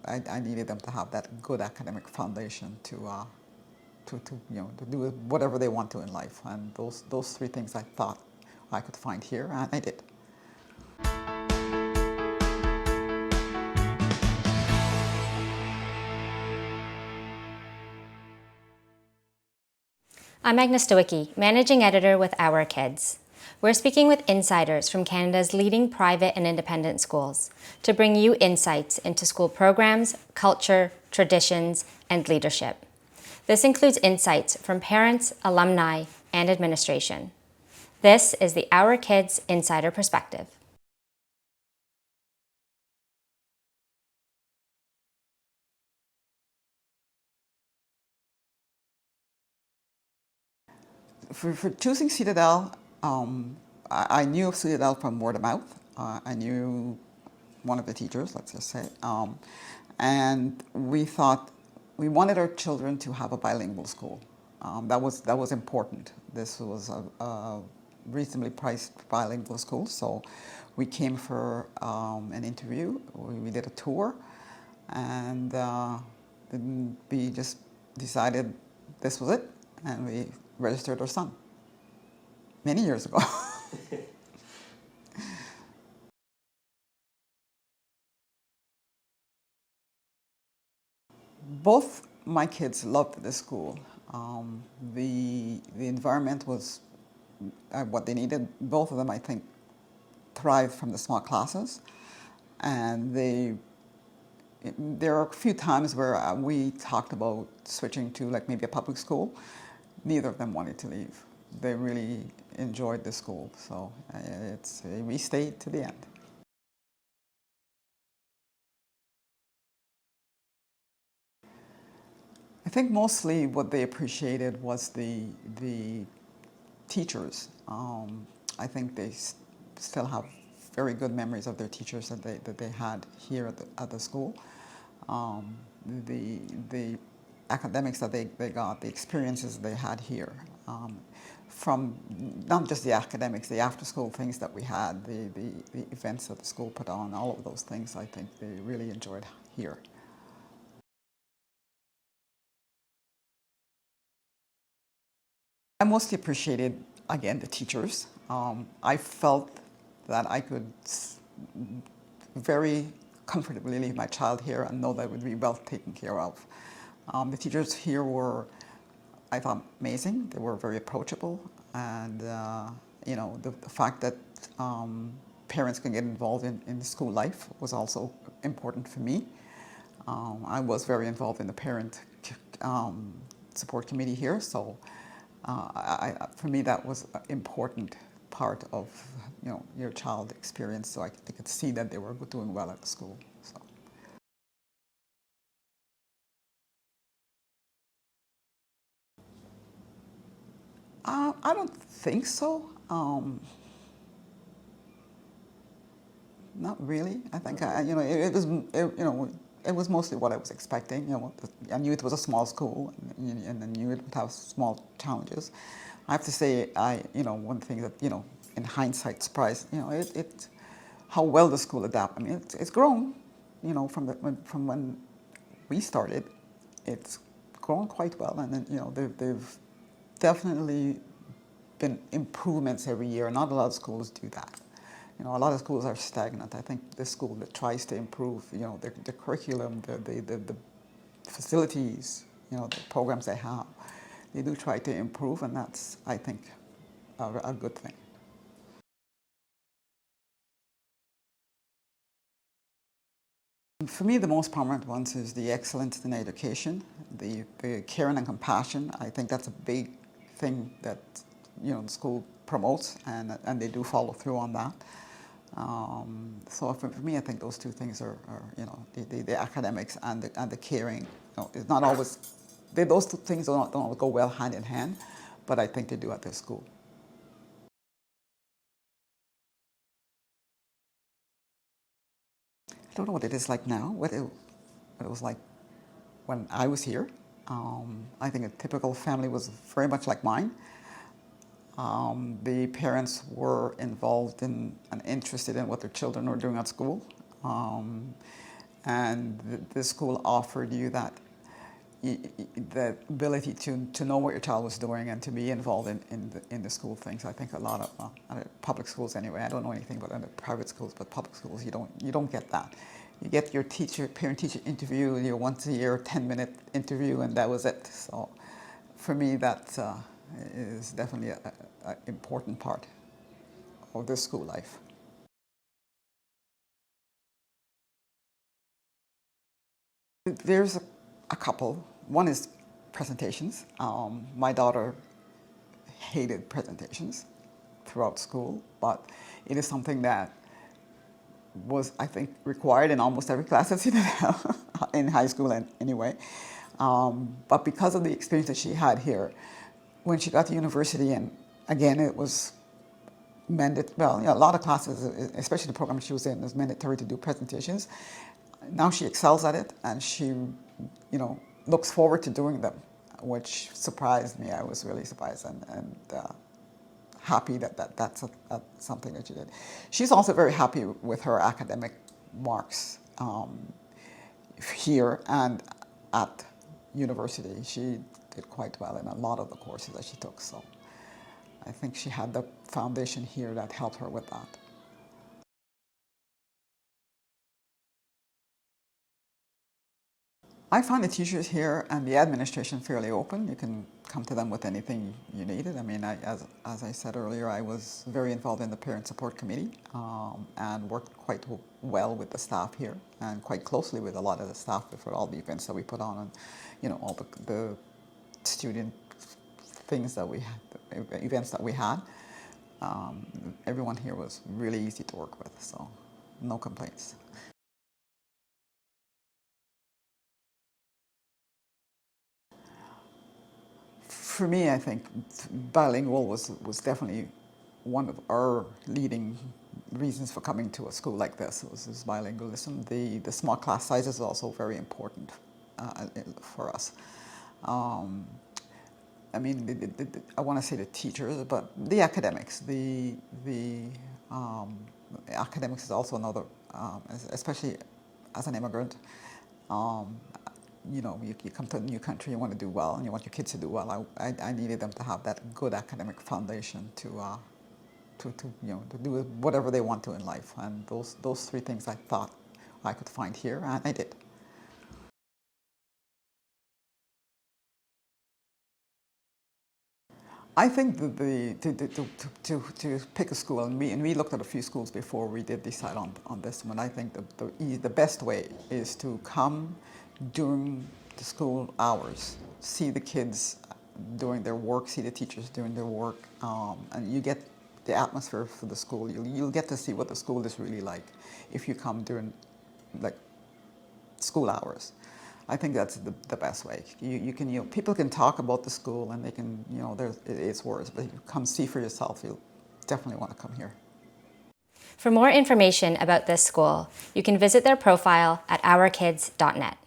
I needed them to have that good academic foundation to to do whatever they want to in life. And those three things I thought I could find here, and I did. I'm Agnes Stowicki, Managing Editor with Our Kids. We're speaking with insiders from Canada's leading private and independent schools to bring you insights into school programs, culture, traditions, and leadership. This includes insights from parents, alumni, and administration. This is the Our Kids Insider Perspective. For choosing Citadelle, I knew of Citadelle from word of mouth. I knew one of the teachers, let's just say, and we thought we wanted our children to have a bilingual school. That was important. This was a reasonably priced bilingual school, so we came for an interview. We did a tour, and we just decided this was it, and we registered our son many years ago. Both my kids loved the school. The environment was what they needed. Both of them, I think, thrived from the small classes, and there are a few times where we talked about switching to like maybe a public school. Neither of them wanted to leave. They really enjoyed the school, so we stayed to the end. I think mostly what they appreciated was the teachers. I think they still have very good memories of their teachers that they had here at the school. The academics that they got, the experiences they had here, from not just the academics, the after-school things that we had, the events that the school put on, all of those things, I think they really enjoyed here. I mostly appreciated, again, the teachers. I felt that I could very comfortably leave my child here and know that it would be well taken care of. The teachers here were, I thought, amazing. They were very approachable, and the fact that parents can get involved in school life was also important for me. I was very involved in the parent support committee here, so for me that was an important part of your child experience, so I could see that they were doing well at the school. So. I don't think so. Not really. I think it was mostly what I was expecting. I knew it was a small school, and I knew it would have small challenges. I have to say, one thing that in hindsight, surprised, how well the school adapted. I mean, it's grown, from when we started, it's grown quite well, and then they've definitely been improvements every year. Not a lot of schools do that. A lot of schools are stagnant. I think this school that tries to improve, the curriculum, the facilities, the programs they have, they do try to improve, and that's, I think, a good thing. For me, the most prominent ones is the excellence in education, the caring and compassion. I think that's a big thing that the school promotes, and they do follow through on that. So for me, I think those two things are the academics and the caring. It's not always those two things don't always go well hand in hand, but I think they do at their school. I don't know what it is like now. What it was like when I was here. I think a typical family was very much like mine. The parents were involved in and interested in what their children were doing at school. and the school offered you that the ability to know what your child was doing and to be involved in the school things. I think a lot of public schools anyway. I don't know anything about the private schools, but public schools you don't get that. You get your parent-teacher interview, your once a year 10-minute interview, and that was it. So for me, that is definitely an important part of the school life. There's a couple. One is presentations. My daughter hated presentations throughout school, but it is something that was, I think, required in almost every class at Citadelle, in high school anyway. But because of the experience that she had here, when she got to university, and again, it was well, a lot of classes, especially the program she was in, was mandatory to do presentations. Now she excels at it, and she, looks forward to doing them, which surprised me. I was really surprised and happy that's something that she did. She's also very happy with her academic marks here and at university. She did quite well in a lot of the courses that she took, so I think she had the foundation here that helped her with that. I find the teachers here and the administration fairly open. You can come to them with anything you needed. I mean, as I said earlier, I was very involved in the Parent Support Committee and worked quite well with the staff here and quite closely with a lot of the staff for all the events that we put on and, all the student things that we had, events that we had. Everyone here was really easy to work with, so no complaints. For me, I think bilingual was definitely one of our leading reasons for coming to a school like this. Was this bilingualism. The small class size is also very important for us. I mean, I want to say the teachers, but the academics. The academics is also another, especially as an immigrant. You come to a new country, you want to do well, and you want your kids to do well. I needed them to have that good academic foundation to do whatever they want to in life. And those three things I thought I could find here, and I did. I think to pick a school, and we looked at a few schools before we did decide on this one. I think the best way is to come during the school hours, see the kids doing their work, see the teachers doing their work, and you get the atmosphere for the school. You'll get to see what the school is really like if you come during like school hours. I think that's the best way. People can talk about the school and they can, it's words, but if you come see for yourself, you'll definitely want to come here. For more information about this school, you can visit their profile at ourkids.net.